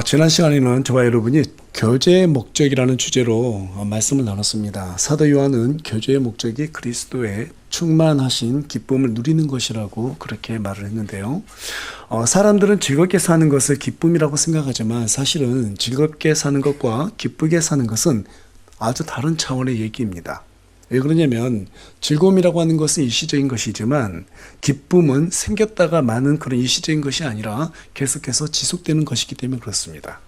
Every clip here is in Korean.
지난 시간에는 저와 여러분이 교제의 목적이라는 주제로 말씀을 나눴습니다. 사도 요한은 교제의 목적이 그리스도의 충만하신 기쁨을 누리는 것이라고 그렇게 말을 했는데요. 사람들은 즐겁게 사는 것을 기쁨이라고 생각하지만 사실은 즐겁게 사는 것과 기쁘게 사는 것은 아주 다른 차원의 얘기입니다. 왜 그러냐면 즐거움이라고 하는 것은 일시적인 것이지만 기쁨은 생겼다가 마는 그런 일시적인 것이 아니라 계속해서 지속되는 것이기 때문에 그렇습니다.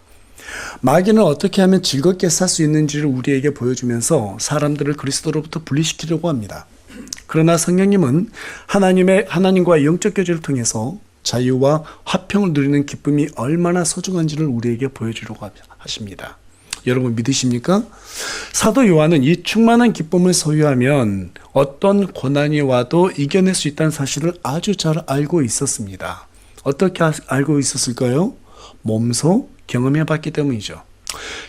마귀는 어떻게 하면 즐겁게 살 수 있는지를 우리에게 보여주면서 사람들을 그리스도로부터 분리시키려고 합니다. 그러나 성령님은 하나님과 영적 교제를 통해서 자유와 화평을 누리는 기쁨이 얼마나 소중한지를 우리에게 보여주려고 하십니다. 여러분 믿으십니까? 사도 요한은 이 충만한 기쁨을 소유하면 어떤 고난이 와도 이겨낼 수 있다는 사실을 아주 잘 알고 있었습니다. 어떻게 알고 있었을까요? 몸소 경험해 봤기 때문이죠.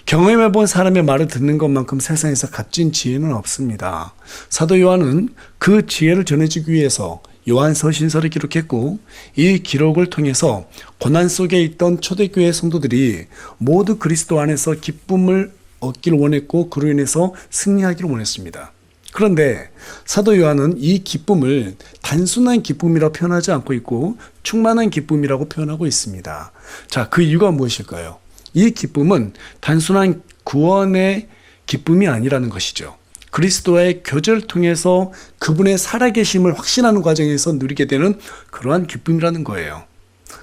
경험해 본 사람의 말을 듣는 것만큼 세상에서 값진 지혜는 없습니다. 사도 요한은 그 지혜를 전해주기 위해서 요한서신서를 기록했고 이 기록을 통해서 고난 속에 있던 초대교회 성도들이 모두 그리스도 안에서 기쁨을 얻기를 원했고 그로 인해서 승리하기를 원했습니다. 그런데 사도 요한은 이 기쁨을 단순한 기쁨이라고 표현하지 않고 있고 충만한 기쁨이라고 표현하고 있습니다. 자, 그 이유가 무엇일까요? 이 기쁨은 단순한 구원의 기쁨이 아니라는 것이죠. 그리스도와의 교제를 통해서 그분의 살아계심을 확신하는 과정에서 누리게 되는 그러한 기쁨이라는 거예요.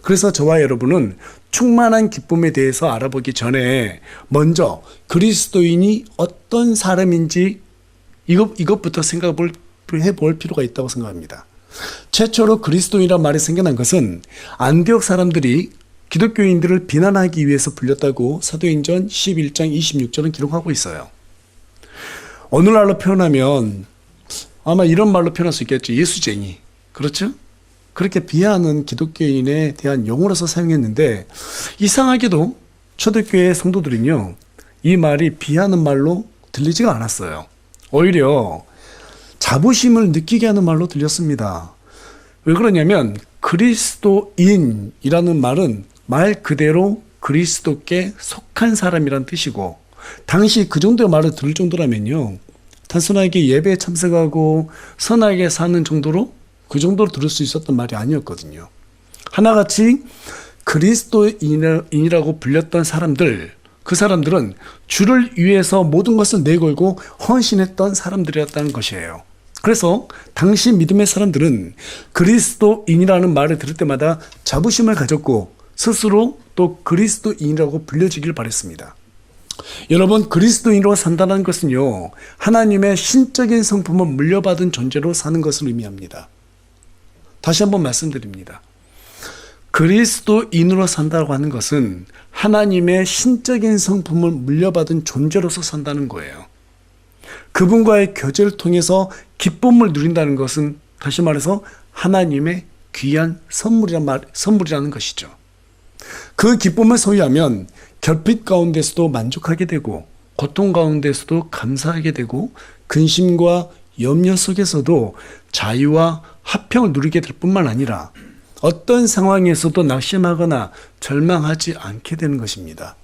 그래서 저와 여러분은 충만한 기쁨에 대해서 알아보기 전에 먼저 그리스도인이 어떤 사람인지 이것부터 생각을 해볼 필요가 있다고 생각합니다. 최초로 그리스도인이라는 말이 생겨난 것은 안디옥 사람들이 기독교인들을 비난하기 위해서 불렸다고 사도행전 11장 26절은 기록하고 있어요. 오늘날로 표현하면 아마 이런 말로 표현할 수 있겠죠. 예수쟁이. 그렇죠? 그렇게 비하하는 기독교인에 대한 용어로서 사용했는데 이상하게도 초대교회 성도들은요. 이 말이 비하하는 말로 들리지가 않았어요. 오히려 자부심을 느끼게 하는 말로 들렸습니다. 왜 그러냐면 그리스도인이라는 말은 말 그대로 그리스도께 속한 사람이란 뜻이고 당시 그 정도의 말을 들을 정도라면요. 단순하게 예배에 참석하고 선하게 사는 정도로 그 정도로 들을 수 있었던 말이 아니었거든요. 하나같이 그리스도인이라고 불렸던 사람들, 그 사람들은 주를 위해서 모든 것을 내걸고 헌신했던 사람들이었다는 것이에요. 그래서 당시 믿음의 사람들은 그리스도인이라는 말을 들을 때마다 자부심을 가졌고 스스로 또 그리스도인이라고 불려지길 바랬습니다. 여러분, 그리스도인으로 산다는 것은요, 하나님의 신적인 성품을 물려받은 존재로 사는 것을 의미합니다. 다시 한번 말씀드립니다. 그리스도인으로 산다고 하는 것은 하나님의 신적인 성품을 물려받은 존재로서 산다는 거예요. 그분과의 교제를 통해서 기쁨을 누린다는 것은 다시 말해서 하나님의 귀한 선물이라는 것이죠. 그 기쁨을 소유하면 결핍 가운데서도 만족하게 되고 고통 가운데서도 감사하게 되고 근심과 염려 속에서도 자유와 화평을 누리게 될 뿐만 아니라 어떤 상황에서도 낙심하거나 절망하지 않게 되는 것입니다.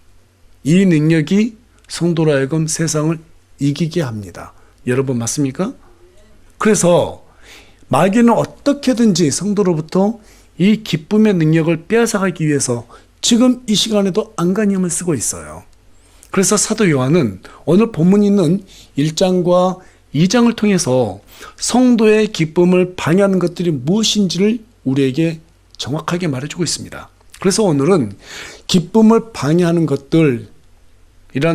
이 능력이 성도로 하여금 세상을 이기게 합니다. 여러분 맞습니까? 그래서 마귀는 어떻게든지 성도로부터 이 기쁨의 능력을 빼앗아가기 위해서 지금 이 시간에도 안간힘을 쓰고 있어요. 그래서 사도 요한은 오늘 본문이 있는 1장과 2장을 통해서 성도의 기쁨을 방해하는 것들이 무엇인지를 우리에게 정확하게 말해주고 있습니다. 그래서 오늘은 기쁨을 방해하는 것들이라는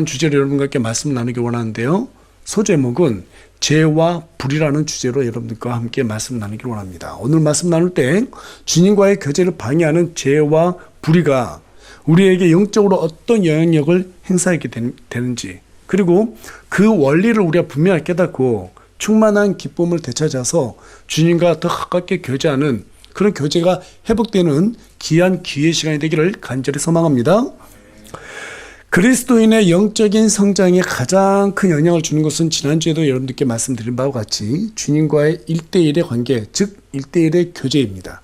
주제로 여러분과 함께 말씀을 나누기 원하는데요. 소제목은 죄와 불이라는 주제로 여러분들과 함께 말씀 나누기 원합니다. 오늘 말씀 나눌 때 주님과의 교제를 방해하는 죄와 불의가 우리에게 영적으로 어떤 영향력을 행사하게 되는지, 그리고 그 원리를 우리가 분명히 깨닫고 충만한 기쁨을 되찾아서 주님과 더 가깝게 교제하는 그런 교제가 회복되는 귀한 기회의 시간이 되기를 간절히 소망합니다. 그리스도인의 영적인 성장에 가장 큰 영향을 주는 것은 지난주에도 여러분들께 말씀드린 바와 같이 주님과의 1대1의 관계, 즉 1대1의 교제입니다.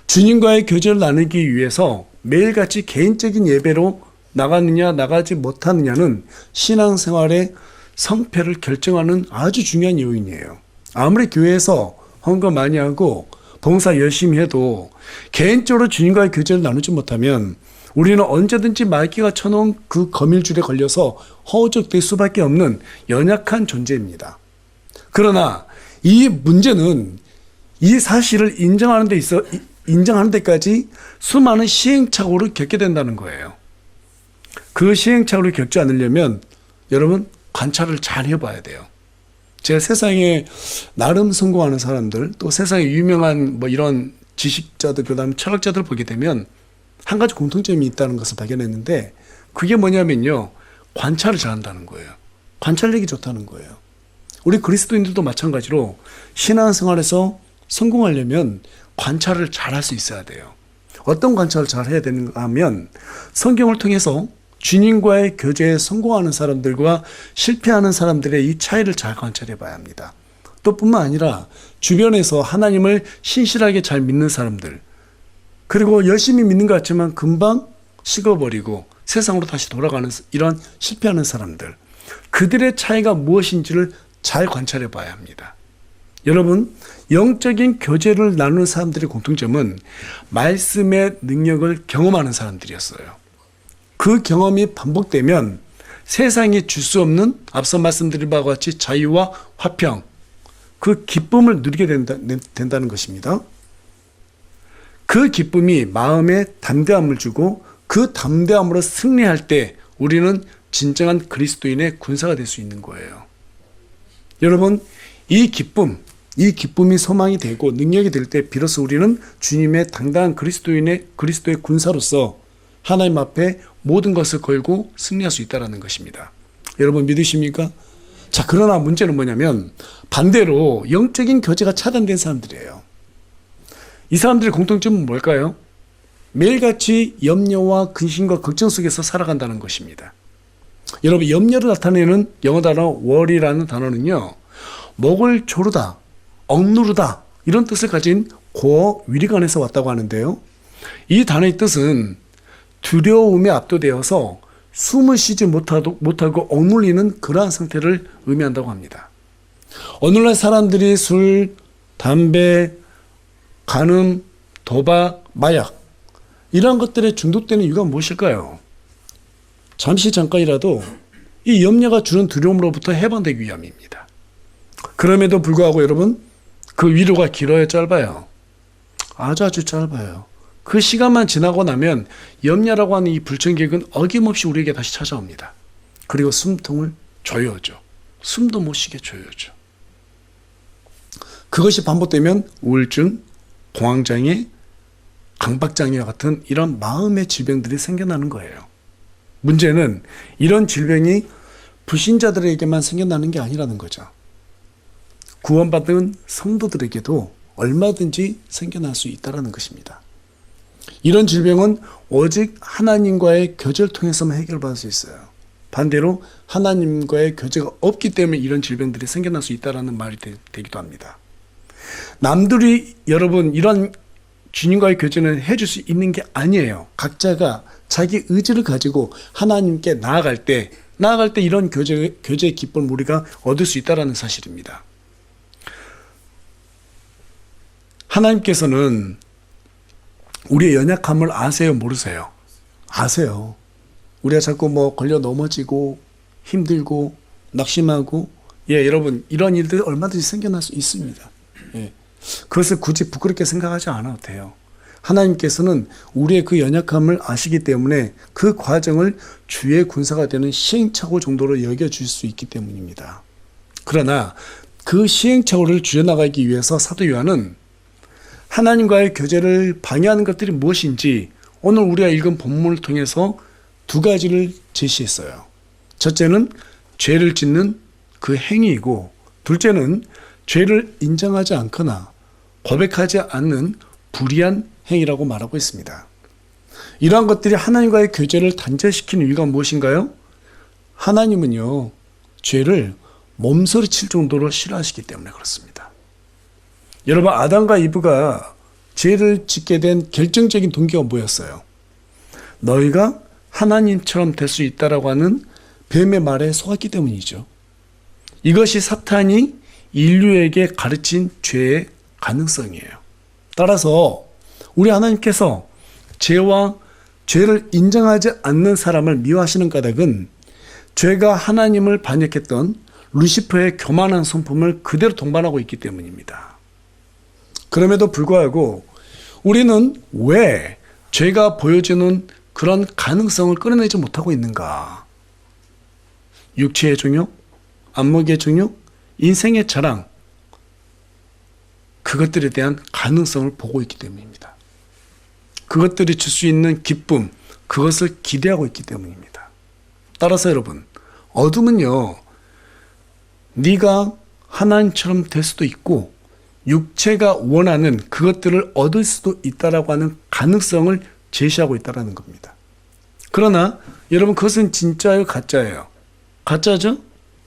주님과의 교제를 나누기 위해서 매일같이 개인적인 예배로 나가느냐 나가지 못하느냐는 신앙생활의 성패를 결정하는 아주 중요한 요인이에요. 아무리 교회에서 헌금 많이 하고 봉사 열심히 해도 개인적으로 주님과의 교제를 나누지 못하면 우리는 언제든지 마귀가 쳐놓은 그 거밀줄에 걸려서 허우적될 수밖에 없는 연약한 존재입니다. 그러나 이 문제는 이 사실을 인정하는 데까지 수많은 시행착오를 겪게 된다는 거예요. 그 시행착오를 겪지 않으려면 여러분 관찰을 잘 해봐야 돼요. 제가 세상에 나름 성공하는 사람들, 또 세상에 유명한 이런 지식자들, 그다음에 철학자들 보게 되면 한 가지 공통점이 있다는 것을 발견했는데, 그게 뭐냐면요, 관찰을 잘한다는 거예요. 관찰력이 좋다는 거예요. 우리 그리스도인들도 마찬가지로 신앙생활에서 성공하려면 관찰을 잘할 수 있어야 돼요. 어떤 관찰을 잘 해야 되는가 하면, 성경을 통해서 주님과의 교제에 성공하는 사람들과 실패하는 사람들의 이 차이를 잘 관찰해 봐야 합니다. 또 뿐만 아니라 주변에서 하나님을 신실하게 잘 믿는 사람들, 그리고 열심히 믿는 것 같지만 금방 식어버리고 세상으로 다시 돌아가는 이런 실패하는 사람들, 그들의 차이가 무엇인지를 잘 관찰해 봐야 합니다. 여러분, 영적인 교제를 나누는 사람들의 공통점은 말씀의 능력을 경험하는 사람들이었어요. 그 경험이 반복되면 세상이 줄 수 없는 앞서 말씀드린 바와 같이 자유와 화평, 그 기쁨을 누리게 된다는 것입니다. 그 기쁨이 마음에 담대함을 주고 그 담대함으로 승리할 때 우리는 진정한 그리스도인의 군사가 될 수 있는 거예요. 여러분, 이 기쁨이 소망이 되고 능력이 될 때 비로소 우리는 주님의 당당한 그리스도의 군사로서 하나님 앞에 모든 것을 걸고 승리할 수 있다는 것입니다. 여러분 믿으십니까? 자, 그러나 문제는 뭐냐면 반대로 영적인 교제가 차단된 사람들이에요. 이 사람들의 공통점은 뭘까요? 매일같이 염려와 근심과 걱정 속에서 살아간다는 것입니다. 여러분, 염려를 나타내는 영어 단어 worry라는 단어는요, 목을 조르다, 억누르다 이런 뜻을 가진 고어 위리관에서 왔다고 하는데요, 이 단어의 뜻은 두려움에 압도되어서 숨을 쉬지 못하고 억눌리는 그러한 상태를 의미한다고 합니다. 오늘날 사람들이 술, 담배, 간음, 도박, 마약 이러한 것들에 중독되는 이유가 무엇일까요? 잠깐이라도 이 염려가 주는 두려움으로부터 해방되기 위함입니다. 그럼에도 불구하고 여러분, 그 위로가 길어야 짧아요. 아주 짧아요. 그 시간만 지나고 나면 염려라고 하는 이 불청객은 어김없이 우리에게 다시 찾아옵니다. 그리고 숨통을 조여오죠. 숨도 못 쉬게 조여오죠. 그것이 반복되면 우울증, 공황장애, 강박장애와 같은 이런 마음의 질병들이 생겨나는 거예요. 문제는 이런 질병이 불신자들에게만 생겨나는 게 아니라는 거죠. 구원받은 성도들에게도 얼마든지 생겨날 수 있다는 것입니다. 이런 질병은 오직 하나님과의 교제를 통해서만 해결받을 수 있어요. 반대로 하나님과의 교제가 없기 때문에 이런 질병들이 생겨날 수 있다는 말이 되기도 합니다. 남들이 여러분 이런 주님과의 교제는 해줄 수 있는 게 아니에요. 각자가 자기 의지를 가지고 하나님께 나아갈 때 이런 교제의 기쁨을 우리가 얻을 수 있다는 사실입니다. 하나님께서는 우리의 연약함을 아세요, 모르세요? 아세요. 우리가 자꾸 걸려 넘어지고 힘들고 낙심하고, 여러분 이런 일들이 얼마든지 생겨날 수 있습니다. 그것을 굳이 부끄럽게 생각하지 않아도 돼요. 하나님께서는 우리의 그 연약함을 아시기 때문에 그 과정을 주의 군사가 되는 시행착오 정도로 여겨줄 수 있기 때문입니다. 그러나 그 시행착오를 줄여나가기 위해서 사도 요한은 하나님과의 교제를 방해하는 것들이 무엇인지 오늘 우리가 읽은 본문을 통해서 두 가지를 제시했어요. 첫째는 죄를 짓는 그 행위이고, 둘째는 죄를 인정하지 않거나 고백하지 않는 불의한 행위라고 말하고 있습니다. 이러한 것들이 하나님과의 교제를 단절시키는 이유가 무엇인가요? 하나님은요, 죄를 몸서리칠 정도로 싫어하시기 때문에 그렇습니다. 여러분, 아담과 이브가 죄를 짓게 된 결정적인 동기가 뭐였어요? 너희가 하나님처럼 될 수 있다라고 하는 뱀의 말에 속았기 때문이죠. 이것이 사탄이 인류에게 가르친 죄의 가능성이에요. 따라서 우리 하나님께서 죄를 인정하지 않는 사람을 미워하시는 까닭은 죄가 하나님을 반역했던 루시퍼의 교만한 성품을 그대로 동반하고 있기 때문입니다. 그럼에도 불구하고 우리는 왜 죄가 보여주는 그런 가능성을 끌어내지 못하고 있는가? 육체의 정욕, 안목의 정욕, 인생의 자랑, 그것들에 대한 가능성을 보고 있기 때문입니다. 그것들이 줄 수 있는 기쁨, 그것을 기대하고 있기 때문입니다. 따라서 여러분, 어둠은요, 네가 하나님처럼 될 수도 있고 육체가 원하는 그것들을 얻을 수도 있다라고 하는 가능성을 제시하고 있다는 겁니다. 그러나 여러분, 그것은 진짜예요, 가짜예요? 가짜죠?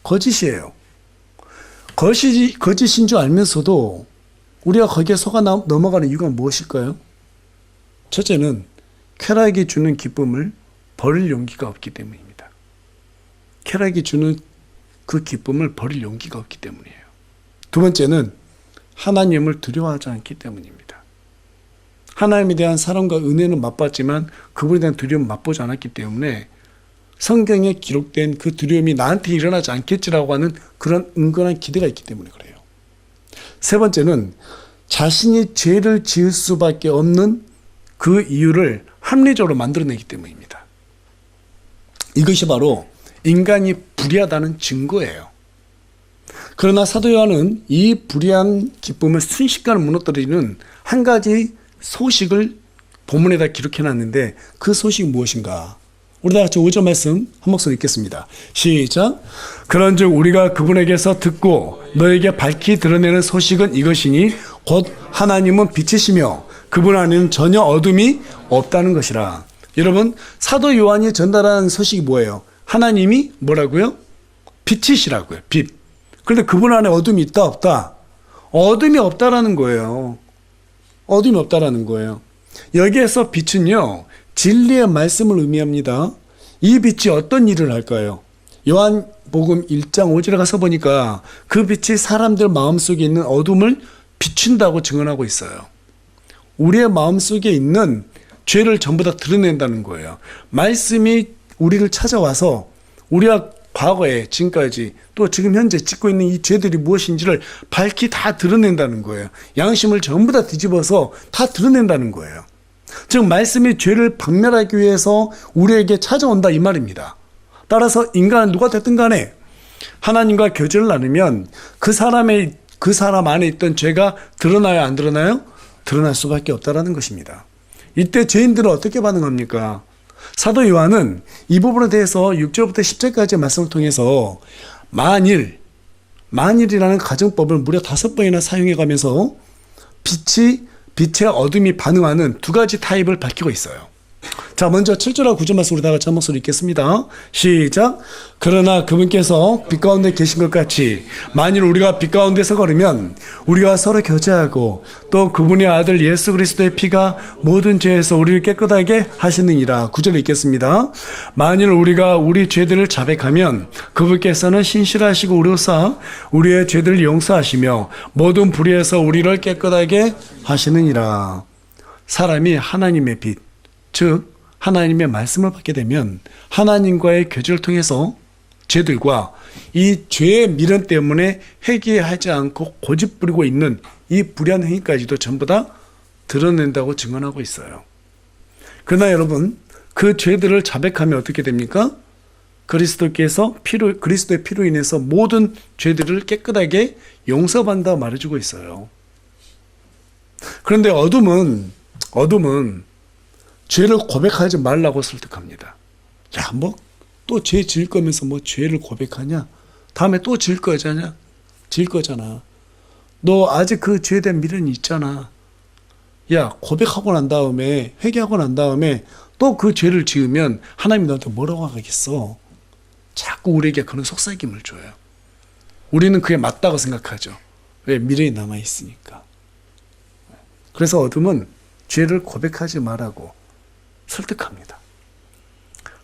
거짓이에요. 거짓인 줄 알면서도 우리가 거기에 속아 넘어가는 이유가 무엇일까요? 첫째는 쾌락이 주는 기쁨을 버릴 용기가 없기 때문입니다. 쾌락이 주는 그 기쁨을 버릴 용기가 없기 때문이에요. 두 번째는 하나님을 두려워하지 않기 때문입니다. 하나님에 대한 사랑과 은혜는 맛봤지만 그분에 대한 두려움은 맛보지 않았기 때문에 성경에 기록된 그 두려움이 나한테 일어나지 않겠지라고 하는 그런 은근한 기대가 있기 때문에 그래요. 세 번째는 자신이 죄를 지을 수밖에 없는 그 이유를 합리적으로 만들어내기 때문입니다. 이것이 바로 인간이 불의하다는 증거예요. 그러나 사도 요한은 이 불의한 기쁨을 순식간에 무너뜨리는 한 가지 소식을 본문에다 기록해놨는데 그 소식이 무엇인가? 우리 다 같이 5절 말씀 한 목소리 읽겠습니다. 시작. 그런즉 우리가 그분에게서 듣고 너에게 밝히 드러내는 소식은 이것이니 곧 하나님은 빛이시며 그분 안에는 전혀 어둠이 없다는 것이라. 여러분, 사도 요한이 전달하는 소식이 뭐예요? 하나님이 뭐라고요? 빛이시라고요. 빛. 그런데 그분 안에 어둠이 있다 없다? 어둠이 없다라는 거예요. 어둠이 없다라는 거예요. 여기에서 빛은요, 진리의 말씀을 의미합니다. 이 빛이 어떤 일을 할까요? 요한복음 1장 5절에 가서 보니까 그 빛이 사람들 마음속에 있는 어둠을 비춘다고 증언하고 있어요. 우리의 마음속에 있는 죄를 전부 다 드러낸다는 거예요. 말씀이 우리를 찾아와서 우리가 과거에 지금까지 또 지금 현재 짓고 있는 이 죄들이 무엇인지를 밝히 다 드러낸다는 거예요. 양심을 전부 다 뒤집어서 다 드러낸다는 거예요. 즉 말씀이 죄를 박멸하기 위해서 우리에게 찾아온다 이 말입니다. 따라서 인간은 누가 됐든 간에 하나님과 교제를 나누면 그 사람 안에 있던 죄가 드러나요, 안 드러나요? 드러날 수밖에 없다라는 것입니다. 이때 죄인들은 어떻게 반응합니까? 사도 요한은 이 부분에 대해서 6절부터 10절까지의 말씀을 통해서 만일이라는 가정법을 무려 5번이나 사용해 가면서 빛의 어둠이 반응하는 두 가지 타입을 밝히고 있어요. 자, 먼저 7절하고 9절 말씀 우리 다 같이 한 목소리 읽겠습니다. 시작. 그러나 그분께서 빛 가운데 계신 것 같이 만일 우리가 빛 가운데서 걸으면 우리가 서로 교제하고 또 그분의 아들 예수 그리스도의 피가 모든 죄에서 우리를 깨끗하게 하시느니라. 9절 읽겠습니다. 만일 우리가 우리 죄들을 자백하면 그분께서는 신실하시고 의로사 우리의 죄들을 용서하시며 모든 불의에서 우리를 깨끗하게 하시느니라. 사람이 하나님의 빛, 즉 하나님의 말씀을 받게 되면 하나님과의 교제를 통해서 죄들과 이 죄의 미련 때문에 회개하지 않고 고집부리고 있는 이 불의한 행위까지도 전부 다 드러낸다고 증언하고 있어요. 그러나 여러분, 그 죄들을 자백하면 어떻게 됩니까? 그리스도의 피로 인해서 모든 죄들을 깨끗하게 용서받는다고 말해주고 있어요. 그런데 어둠은 죄를 고백하지 말라고 설득합니다. 야, 뭐 또 죄 지을 거면서 뭐 죄를 고백하냐? 다음에 또 지을 거잖아. 너 아직 그 죄에 대한 미련이 있잖아. 야, 고백하고 난 다음에 회개하고 난 다음에 또 그 죄를 지으면 하나님이 너한테 뭐라고 하겠어? 자꾸 우리에게 그런 속삭임을 줘요. 우리는 그게 맞다고 생각하죠. 왜? 미련이 남아있으니까. 그래서 어둠은 죄를 고백하지 말라고 설득합니다.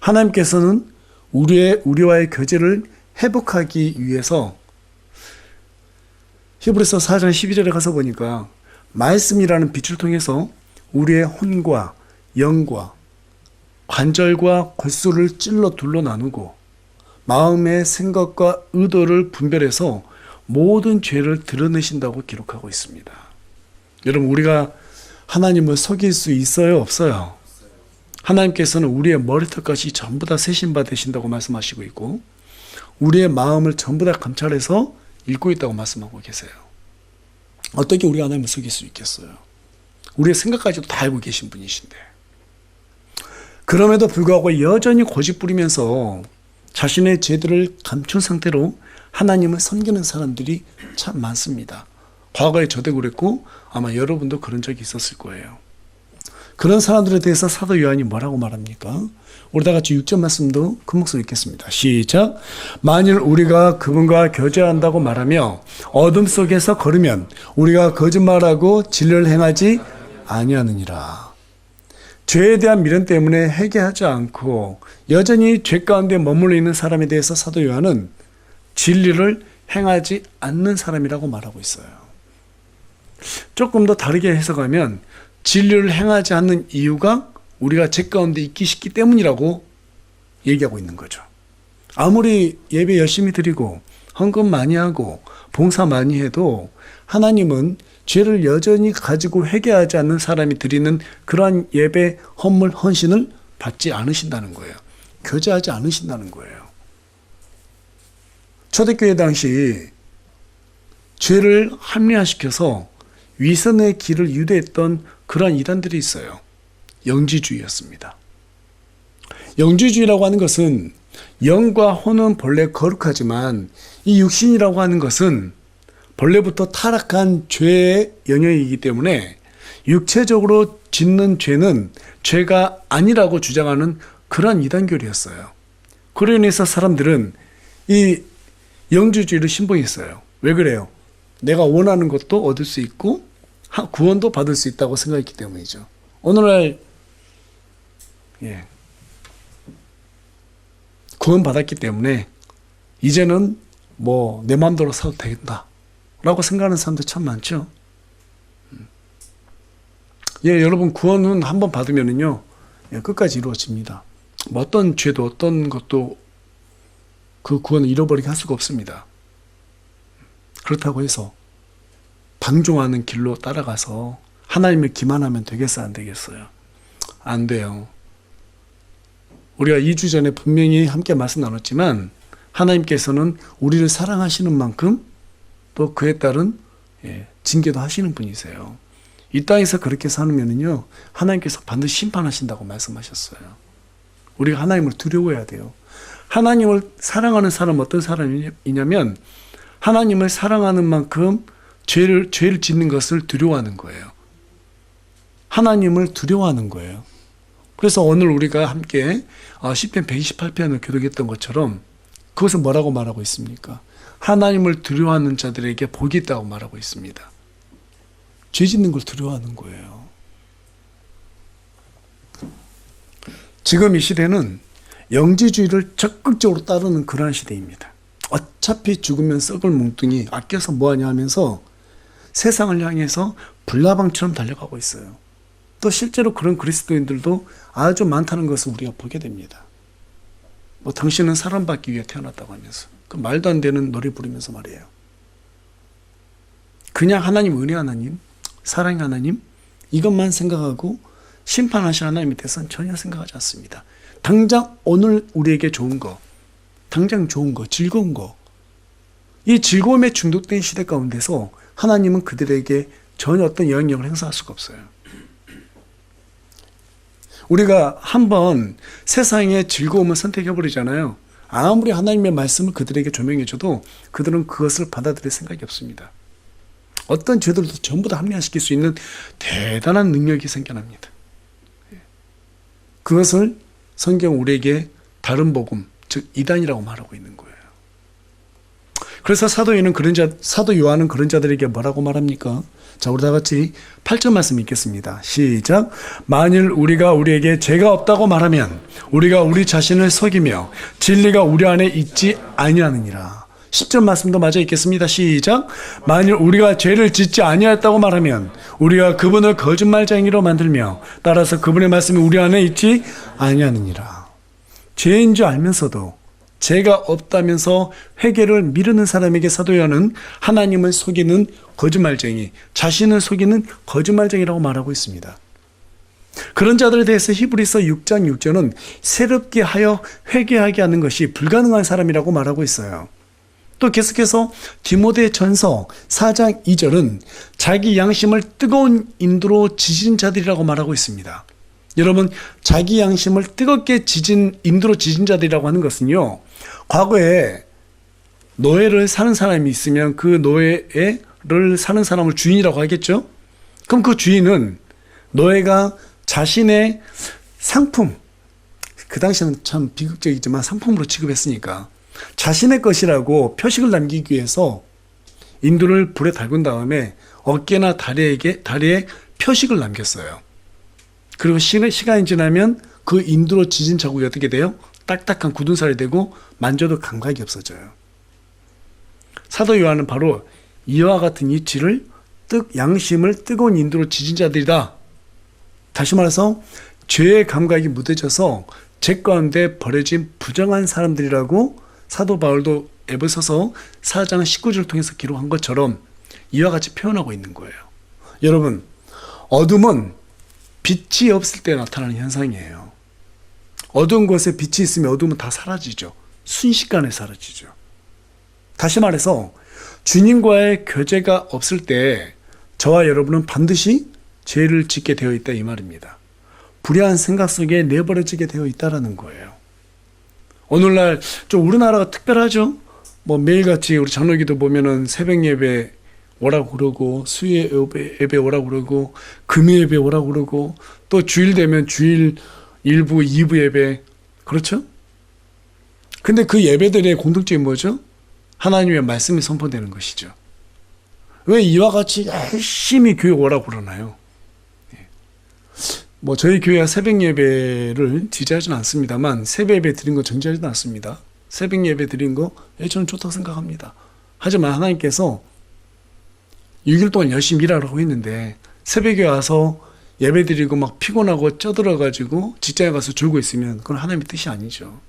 하나님께서는 우리와의 교제를 회복하기 위해서 히브리서 4장 12절에 가서 보니까 말씀이라는 빛을 통해서 우리의 혼과 영과 관절과 골수를 찔러 둘러 나누고 마음의 생각과 의도를 분별해서 모든 죄를 드러내신다고 기록하고 있습니다. 여러분, 우리가 하나님을 속일 수 있어요, 없어요? 하나님께서는 우리의 머리털까지 전부 다 세신바 되신다고 말씀하시고 있고 우리의 마음을 전부 다 감찰해서 읽고 있다고 말씀하고 계세요. 어떻게 우리가 하나님을 속일 수 있겠어요? 우리의 생각까지도 다 알고 계신 분이신데. 그럼에도 불구하고 여전히 고집부리면서 자신의 죄들을 감춘 상태로 하나님을 섬기는 사람들이 참 많습니다. 과거에 저도 그랬고 아마 여러분도 그런 적이 있었을 거예요. 그런 사람들에 대해서 사도 요한이 뭐라고 말합니까? 우리 다 같이 6절 말씀도 큰 목소리 읽겠습니다. 시작. 만일 우리가 그분과 교제한다고 말하며 어둠 속에서 걸으면 우리가 거짓말하고 진리를 행하지 아니하느니라. 죄에 대한 미련 때문에 회개하지 않고 여전히 죄 가운데 머물러 있는 사람에 대해서 사도 요한은 진리를 행하지 않는 사람이라고 말하고 있어요. 조금 더 다르게 해석하면 진리를 행하지 않는 이유가 우리가 죄 가운데 있기 쉽기 때문이라고 얘기하고 있는 거죠. 아무리 예배 열심히 드리고 헌금 많이 하고 봉사 많이 해도 하나님은 죄를 여전히 가지고 회개하지 않는 사람이 드리는 그러한 예배, 헌물, 헌신을 받지 않으신다는 거예요. 교제하지 않으신다는 거예요. 초대교회 당시 죄를 합리화시켜서 위선의 길을 유도했던 그러한 이단들이 있어요. 영지주의였습니다. 영지주의라고 하는 것은 영과 혼은 본래 거룩하지만 이 육신이라고 하는 것은 본래부터 타락한 죄의 영역이기 때문에 육체적으로 짓는 죄는 죄가 아니라고 주장하는 그러한 이단교리였어요. 그로 인해서 사람들은 이 영지주의를 신봉했어요. 왜 그래요? 내가 원하는 것도 얻을 수 있고 구원도 받을 수 있다고 생각했기 때문이죠. 오늘날 구원 받았기 때문에 이제는 뭐 내 마음대로 살아도 되겠다 라고 생각하는 사람들 참 많죠. 여러분, 구원은 한번 받으면은요 끝까지 이루어집니다. 뭐 어떤 죄도 어떤 것도 그 구원을 잃어버리게 할 수가 없습니다. 그렇다고 해서 방종하는 길로 따라가서 하나님을 기만하면 되겠어요, 안 되겠어요? 안 돼요. 우리가 2주 전에 분명히 함께 말씀 나눴지만 하나님께서는 우리를 사랑하시는 만큼 또 그에 따른 징계도 하시는 분이세요. 이 땅에서 그렇게 살면은요 하나님께서 반드시 심판하신다고 말씀하셨어요. 우리가 하나님을 두려워해야 돼요. 하나님을 사랑하는 사람은 어떤 사람이냐면 하나님을 사랑하는 만큼 죄를 짓는 것을 두려워하는 거예요. 하나님을 두려워하는 거예요. 그래서 오늘 우리가 함께 시편 128편을 교독했던 것처럼 그것을 뭐라고 말하고 있습니까? 하나님을 두려워하는 자들에게 복이 있다고 말하고 있습니다. 죄 짓는 걸 두려워하는 거예요. 지금 이 시대는 영지주의를 적극적으로 따르는 그러한 시대입니다. 어차피 죽으면 썩을 뭉뚱이 아껴서 뭐하냐 하면서 세상을 향해서 불나방처럼 달려가고 있어요. 또 실제로 그런 그리스도인들도 아주 많다는 것을 우리가 보게 됩니다. 뭐 당신은 사랑받기 위해 태어났다고 하면서 그 말도 안 되는 노래 부르면서 말이에요. 그냥 하나님, 은혜 하나님, 사랑의 하나님 이것만 생각하고 심판하실 하나님에 대해서는 전혀 생각하지 않습니다. 당장 오늘 우리에게 좋은 거, 당장 좋은 거, 즐거운 거, 이 즐거움에 중독된 시대 가운데서 하나님은 그들에게 전혀 어떤 영향력을 행사할 수가 없어요. 우리가 한번 세상의 즐거움을 선택해버리잖아요. 아무리 하나님의 말씀을 그들에게 조명해줘도 그들은 그것을 받아들일 생각이 없습니다. 어떤 죄들도 전부 다 합리화시킬 수 있는 대단한 능력이 생겨납니다. 그것을 성경 우리에게 다른 복음, 즉 이단이라고 말하고 있는 거예요. 그래서 사도 요한은 그런 자들에게 뭐라고 말합니까? 자, 우리 다 같이 8절 말씀 읽겠습니다. 시작. 만일 우리가 우리에게 죄가 없다고 말하면 우리가 우리 자신을 속이며 진리가 우리 안에 있지 아니하느니라. 10절 말씀도 마저 읽겠습니다. 시작. 만일 우리가 죄를 짓지 아니하였다고 말하면 우리가 그분을 거짓말쟁이로 만들며 따라서 그분의 말씀이 우리 안에 있지 아니하느니라. 죄인 줄 알면서도 죄가 없다면서 회개를 미루는 사람에게 사도 요한은 하나님을 속이는 거짓말쟁이, 자신을 속이는 거짓말쟁이라고 말하고 있습니다. 그런 자들에 대해서 히브리서 6장 6절은 새롭게 하여 회개하게 하는 것이 불가능한 사람이라고 말하고 있어요. 또 계속해서 디모데전서 4장 2절은 자기 양심을 뜨거운 인도로 지진 자들이라고 말하고 있습니다. 여러분, 자기 양심을 뜨겁게 인도로 지진 자들이라고 하는 것은요, 과거에 노예를 사는 사람이 있으면 그 노예를 사는 사람을 주인이라고 하겠죠? 그럼 그 주인은 노예가 자신의 상품, 그 당시에는 참 비극적이지만 상품으로 취급했으니까 자신의 것이라고 표식을 남기기 위해서 인두를 불에 달군 다음에 어깨나 다리에 표식을 남겼어요. 그리고 시간이 지나면 그 인두로 지진 자국이 어떻게 돼요? 딱딱한 굳은 살이 되고 만져도 감각이 없어져요. 사도 요한은 바로 이와 같은 이치를 양심을 뜨거운 인두로 지진 자들이다. 다시 말해서 죄의 감각이 무뎌져서 죄 가운데 버려진 부정한 사람들이라고 사도 바울도 에베소서 4장 19절을 통해서 기록한 것처럼 이와 같이 표현하고 있는 거예요. 여러분, 어둠은 빛이 없을 때 나타나는 현상이에요. 어두운 곳에 빛이 있으면 어둠은 다 사라지죠. 순식간에 사라지죠. 다시 말해서 주님과의 교제가 없을 때 저와 여러분은 반드시 죄를 짓게 되어 있다 이 말입니다. 불의한 생각 속에 내버려지게 되어 있다라는 거예요. 오늘날 좀 우리나라가 특별하죠. 매일같이 우리 장로기도 보면은 새벽 예배 오라고 그러고 수요 예배 오라고 그러고 금요 예배 오라고 그러고 또 주일 되면 주일 1부, 2부 예배, 그렇죠? 근데 그 예배들의 공통점이 뭐죠? 하나님의 말씀이 선포되는 것이죠. 왜 이와 같이 열심히 교회 오라고 그러나요? 저희 교회가 새벽 예배를 지지하지는 않습니다만 새벽 예배 드린 거 정지하지도 않습니다. 새벽 예배 드린 거 저는 좋다고 생각합니다. 하지만 하나님께서 6일 동안 열심히 일하라고 했는데 새벽에 와서 예배 드리고 막 피곤하고 쪄들어가지고 직장에 가서 졸고 있으면 그건 하나님의 뜻이 아니죠.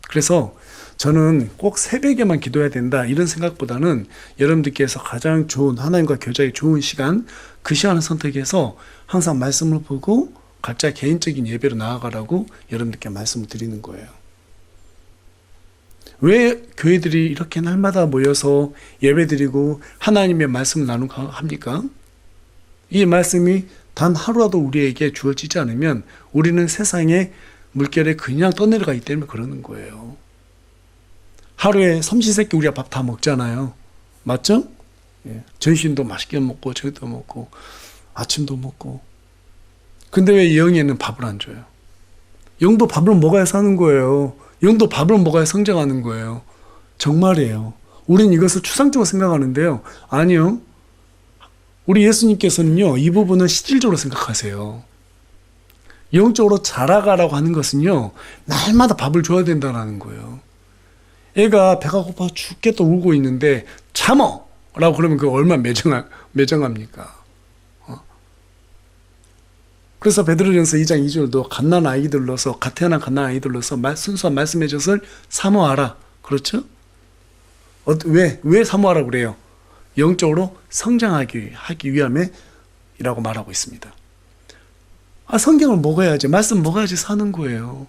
그래서 저는 꼭 새벽에만 기도해야 된다 이런 생각보다는 여러분들께서 가장 좋은 하나님과 교제하기 좋은 시간, 그 시간을 선택해서 항상 말씀을 보고 각자 개인적인 예배로 나아가라고 여러분들께 말씀을 드리는 거예요. 왜 교회들이 이렇게 날마다 모여서 예배드리고 하나님의 말씀을 나누고 합니까? 이 말씀이 단 하루라도 우리에게 주어지지 않으면 우리는 세상의 물결에 그냥 떠내려가기 때문에 그러는 거예요. 하루에 삼시세끼 우리가 밥 다 먹잖아요. 맞죠? 전신도 맛있게 먹고 저기도 먹고 아침도 먹고. 근데 왜 영에는 밥을 안 줘요? 영도 밥을 먹어야 사는 거예요. 영도 밥을 먹어야 성장하는 거예요. 정말이에요. 우린 이것을 추상적으로 생각하는데요. 아니요. 우리 예수님께서는요, 이 부분은 실질적으로 생각하세요. 영적으로 자라가라고 하는 것은요, 날마다 밥을 줘야 된다는 거예요. 애가 배가 고파 죽겠다 울고 있는데 참어! 라고 그러면 그거 얼마나 매정합니까? 그래서 베드로전서 2장 2절도 갓난 아이들로서 갓태어난 갓난 아이들로서 순수한 말씀의 젖을 사모하라. 그렇죠? 왜 사모하라고 그래요? 영적으로 성장하기 위함이라고 말하고 있습니다. 성경을 먹어야지, 말씀 먹어야지 사는 거예요.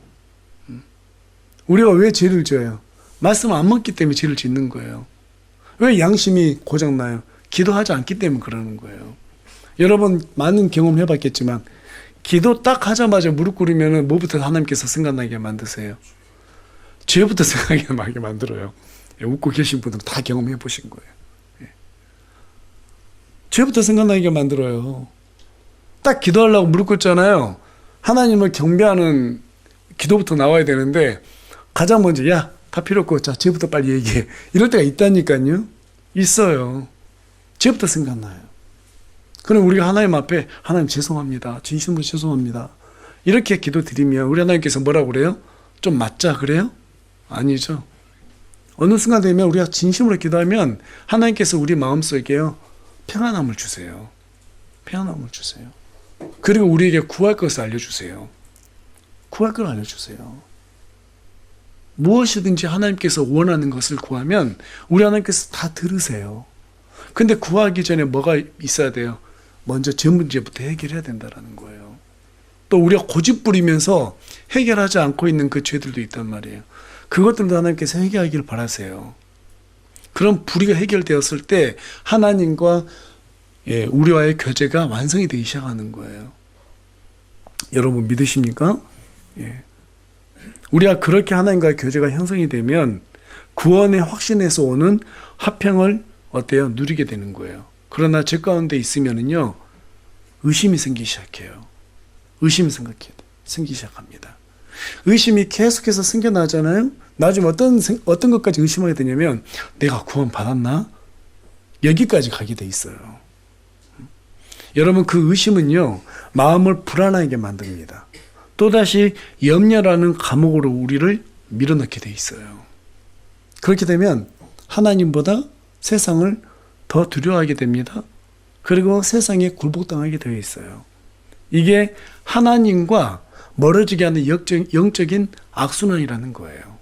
우리가 왜 죄를 져요? 말씀을 안 먹기 때문에 죄를 짓는 거예요. 왜 양심이 고장나요? 기도하지 않기 때문에 그러는 거예요. 여러분 많은 경험 해봤겠지만 기도 딱 하자마자 무릎 꿇으면 뭐부터 하나님께서 생각나게 만드세요? 죄부터 생각나게 만들어요. 웃고 계신 분들은 다 경험해 보신 거예요. 죄부터 생각나게 만들어요. 딱 기도하려고 무릎 꿇잖아요. 하나님을 경배하는 기도부터 나와야 되는데 가장 먼저 야 다 필요 없고, 자, 쟤부터 빨리 얘기해. 이럴 때가 있다니까요. 있어요. 쟤부터 생각나요. 그럼 우리가 하나님 앞에, 하나님 죄송합니다. 진심으로 죄송합니다. 이렇게 기도 드리면 우리 하나님께서 뭐라고 그래요? 좀 맞자 그래요? 아니죠. 어느 순간 되면 우리가 진심으로 기도하면 하나님께서 우리 마음속에요, 평안함을 주세요. 평안함을 주세요. 그리고 우리에게 구할 것을 알려주세요. 구할 걸 알려주세요. 무엇이든지 하나님께서 원하는 것을 구하면 우리 하나님께서 다 들으세요. 근데 구하기 전에 뭐가 있어야 돼요? 먼저 제 문제부터 해결해야 된다는 거예요. 또 우리가 고집 부리면서 해결하지 않고 있는 그 죄들도 있단 말이에요. 그것들도 하나님께서 해결하기를 바라세요. 그럼 불의가 해결되었을 때 하나님과 우리와의 교제가 완성이 되기 시작하는 거예요. 여러분 믿으십니까? 우리가 그렇게 하나님과의 교제가 형성이 되면 구원의 확신에서 오는 화평을 어때요? 누리게 되는 거예요. 그러나 제 가운데 있으면은요, 의심이 생기기 시작해요. 의심이 생기기 시작합니다. 의심이 계속해서 생겨나잖아요. 나중에 어떤 것까지 의심하게 되냐면 내가 구원 받았나? 여기까지 가게 돼 있어요. 여러분 그 의심은요, 마음을 불안하게 만듭니다. 또다시 염려라는 감옥으로 우리를 밀어넣게 돼 있어요. 그렇게 되면 하나님보다 세상을 더 두려워하게 됩니다. 그리고 세상에 굴복당하게 되어 있어요. 이게 하나님과 멀어지게 하는 영적인 악순환이라는 거예요.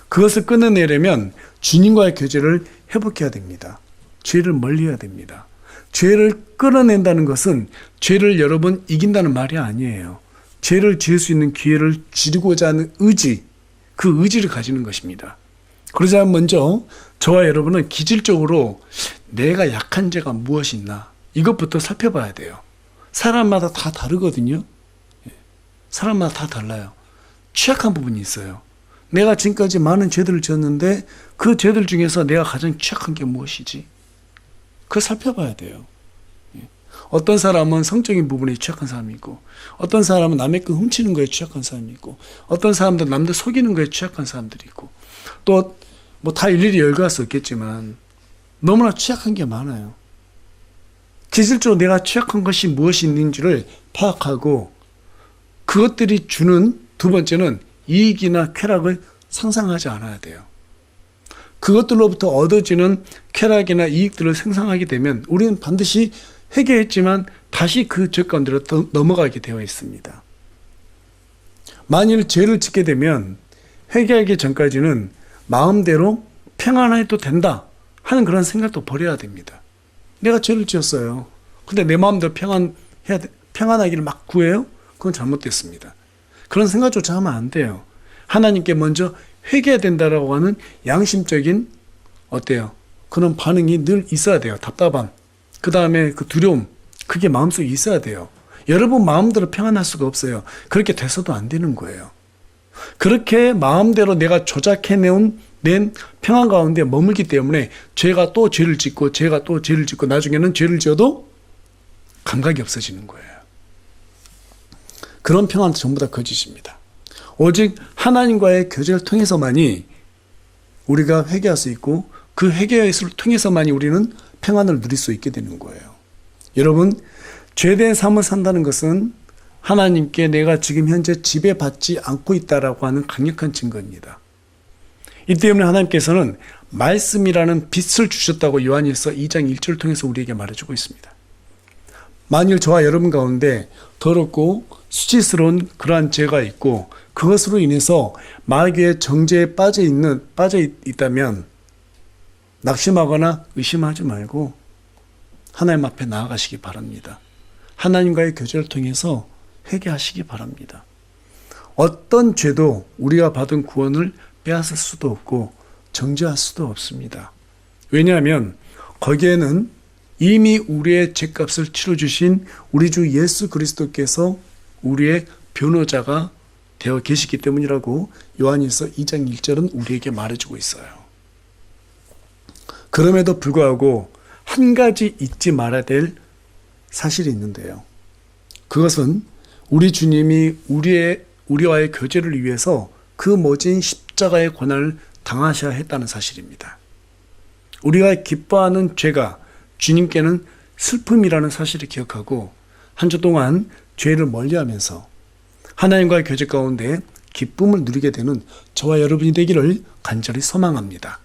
그것을 끊어내려면 주님과의 교제를 회복해야 됩니다. 죄를 멀리해야 됩니다. 죄를 끊어낸다는 것은 죄를 여러분 이긴다는 말이 아니에요. 죄를 지을 수 있는 기회를 줄이고자 하는 의지, 그 의지를 가지는 것입니다. 그러자 먼저 저와 여러분은 기질적으로 내가 약한 죄가 무엇이 있나 이것부터 살펴봐야 돼요. 사람마다 다 다르거든요. 사람마다 다 달라요. 취약한 부분이 있어요. 내가 지금까지 많은 죄들을 지었는데 그 죄들 중에서 내가 가장 취약한 게 무엇이지? 그걸 살펴봐야 돼요. 어떤 사람은 성적인 부분에 취약한 사람이 있고, 어떤 사람은 남의 거 훔치는 거에 취약한 사람이 있고, 어떤 사람들은 남들 속이는 거에 취약한 사람들이 있고, 또 뭐 다 일일이 열거할 수 없겠지만 너무나 취약한 게 많아요. 기질적으로 내가 취약한 것이 무엇이 있는지를 파악하고 그것들이 주는 두 번째는 이익이나 쾌락을 상상하지 않아야 돼요. 그것들로부터 얻어지는 쾌락이나 이익들을 상상하게 되면 우리는 반드시 회개했지만 다시 그 죄 가운데로 넘어가게 되어 있습니다. 만일 죄를 짓게 되면 회개하기 전까지는 마음대로 평안해도 된다 하는 그런 생각도 버려야 됩니다. 내가 죄를 지었어요. 근데 내 마음대로 평안하기를 막 구해요? 그건 잘못됐습니다. 그런 생각조차 하면 안 돼요. 하나님께 먼저 회개해야 된다라고 하는 양심적인 어때요? 그런 반응이 늘 있어야 돼요. 답답함. 그 다음에 그 두려움. 그게 마음속에 있어야 돼요. 여러분 마음대로 평안할 수가 없어요. 그렇게 돼서도 안 되는 거예요. 그렇게 마음대로 내가 조작해낸 평안 가운데 머물기 때문에 죄가 또 죄를 짓고 죄가 또 죄를 짓고 나중에는 죄를 지어도 감각이 없어지는 거예요. 그런 평안은 전부 다 거짓입니다. 오직 하나님과의 교제를 통해서만이 우리가 회개할 수 있고 그 회개를 통해서만이 우리는 평안을 누릴 수 있게 되는 거예요. 여러분, 죄된 삶을 산다는 것은 하나님께 내가 지금 현재 지배받지 않고 있다라고 하는 강력한 증거입니다. 이 때문에 하나님께서는 말씀이라는 빛을 주셨다고 요한일서 2장 1절을 통해서 우리에게 말해주고 있습니다. 만일 저와 여러분 가운데 더럽고 수치스러운 그러한 죄가 있고 그것으로 인해서 마귀의 정죄에 빠져 있다면 낙심하거나 의심하지 말고 하나님 앞에 나아가시기 바랍니다. 하나님과의 교제를 통해서 회개하시기 바랍니다. 어떤 죄도 우리가 받은 구원을 빼앗을 수도 없고 정죄할 수도 없습니다. 왜냐하면 거기에는 이미 우리의 죄값을 치러주신 우리 주 예수 그리스도께서 우리의 변호자가 되어 계시기 때문이라고 요한일서 2장 1절은 우리에게 말해주고 있어요. 그럼에도 불구하고 한 가지 잊지 말아야 될 사실이 있는데요. 그것은 우리 주님이 우리와의 교제를 위해서 그 모진 십자가의 고난을 당하셔야 했다는 사실입니다. 우리가 기뻐하는 죄가 주님께는 슬픔이라는 사실을 기억하고 한 주 동안 죄를 멀리하면서 하나님과의 교제 가운데 기쁨을 누리게 되는 저와 여러분이 되기를 간절히 소망합니다.